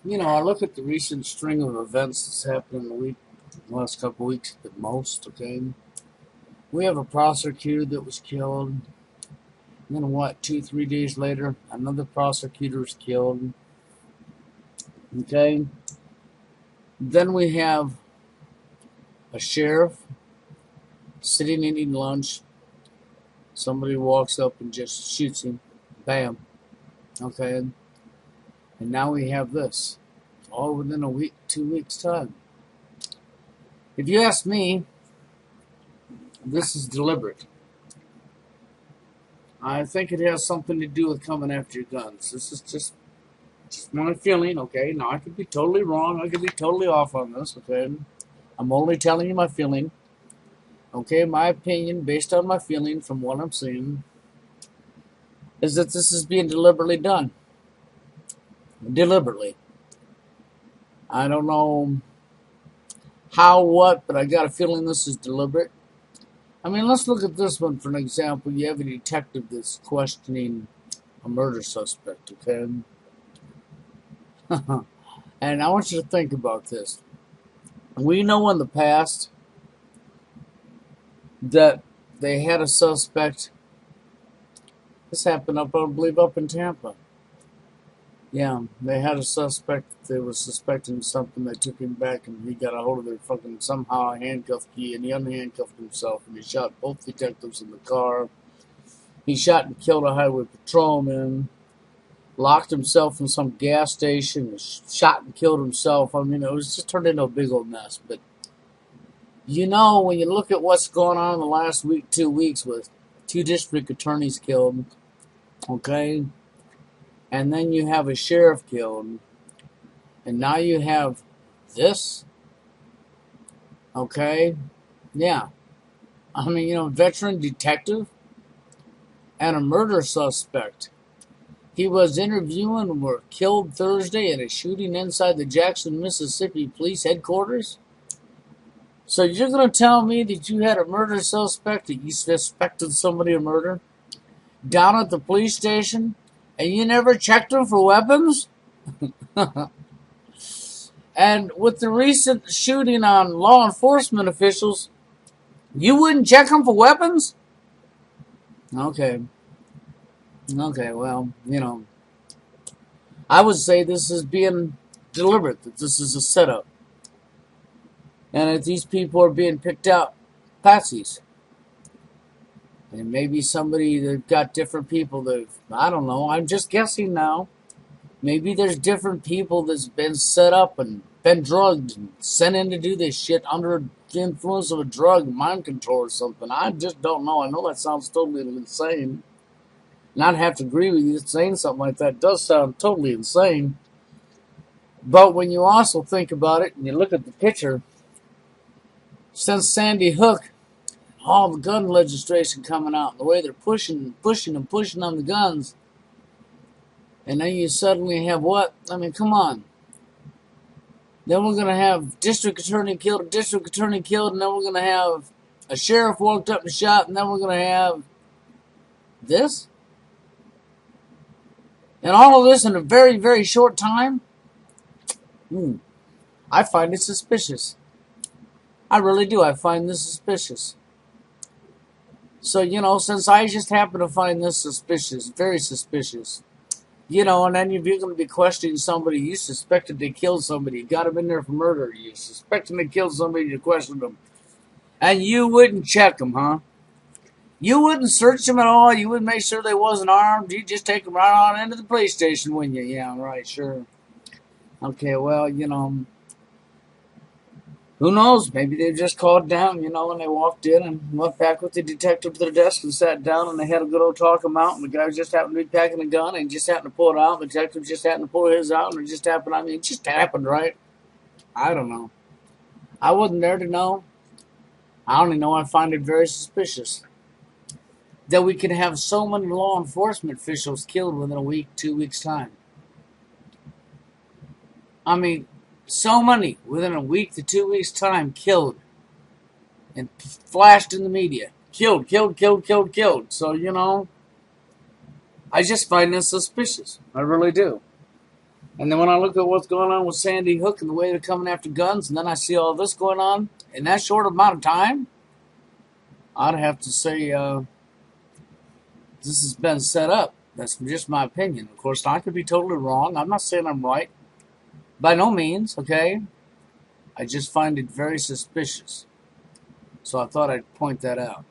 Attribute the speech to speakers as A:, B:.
A: I look at the recent string of events that's happened in the last couple of weeks at most, okay? We have a prosecutor that was killed. And then what, 2, 3 days later, another prosecutor was killed, okay? Then we have a sheriff sitting eating lunch. Somebody walks up and just shoots him. Bam. Okay? And now we have this. All within a week, 2 weeks' time. If you ask me, this is deliberate. I think it has something to do with coming after your guns. This is just my feeling, okay? Now, I could be totally wrong. I could be totally off on this, okay? I'm only telling you my feeling. Okay, my opinion, based on my feeling from what I'm seeing, is that this is being deliberately done. Deliberately. I don't know how, what, but I got a feeling this is deliberate. I mean, let's look at this one for an example. You have a detective that's questioning a murder suspect, okay? And I want you to think about this. We know in the past that they had a suspect. This happened I believe, up in Tampa. Yeah, they had a suspect. They were suspecting something. They took him back, and he got a hold of their fucking somehow a handcuff key, and he unhandcuffed himself, and he shot both detectives in the car. He shot and killed a highway patrolman. Locked himself in some gas station. Shot and killed himself. I mean, it was just turned into a big old mess. But when you look at what's going on in the last week, 2 weeks, with 2 district attorneys killed, okay? And then you have a sheriff killed. And now you have this. Okay? Yeah. I mean, veteran detective and a murder suspect. He was interviewing and were killed Thursday in a shooting inside the Jackson, Mississippi police headquarters. So you're going to tell me that you had a murder suspect, that you suspected somebody of murder, down at the police station, and you never checked them for weapons? And with the recent shooting on law enforcement officials, you wouldn't check them for weapons? Okay, well, I would say this is being deliberate, that this is a setup. And that these people are being picked out patsies. And maybe they've got different people I don't know, I'm just guessing now. Maybe there's different people that's been set up and been drugged and sent in to do this shit under the influence of a drug, mind control or something. I just don't know. I know that sounds totally insane. And I'd have to agree with you, saying something like that does sound totally insane. But when you also think about it and you look at the picture, since Sandy Hook, all the gun legislation coming out, the way they're pushing on the guns, and then you suddenly have what? I mean, come on. Then we're going to have district attorney killed, and then we're going to have a sheriff walked up and shot, and then we're going to have this? And all of this in a very, very short time? I find it suspicious. I really do. I find this suspicious. So, since I just happen to find this suspicious, very suspicious, and then if you're going to be questioning somebody, you suspected they killed somebody, you got them in there for murder, you suspected they killed somebody, you questioned them, and you wouldn't check them, huh? You wouldn't search them at all, you wouldn't make sure they wasn't armed, you'd just take them right on into the police station, wouldn't you? Yeah, right, sure. Okay, well, who knows? Maybe they just called down, and they walked in and went back with the detective to their desk and sat down, and they had a good old talk about, and the guy just happened to be packing a gun, and just happened to pull it out. The detective just happened to pull his out, and it just happened, right? I don't know. I wasn't there to know. I only know I find it very suspicious that we can have so many law enforcement officials killed within a week, 2 weeks' time. I mean, so many within a week to 2 weeks' time killed and flashed in the media. Killed. So, I just find this suspicious. I really do. And then when I look at what's going on with Sandy Hook and the way they're coming after guns, and then I see all this going on in that short amount of time, I'd have to say this has been set up. That's just my opinion. Of course, I could be totally wrong. I'm not saying I'm right. By no means, okay? I just find it very suspicious. So I thought I'd point that out.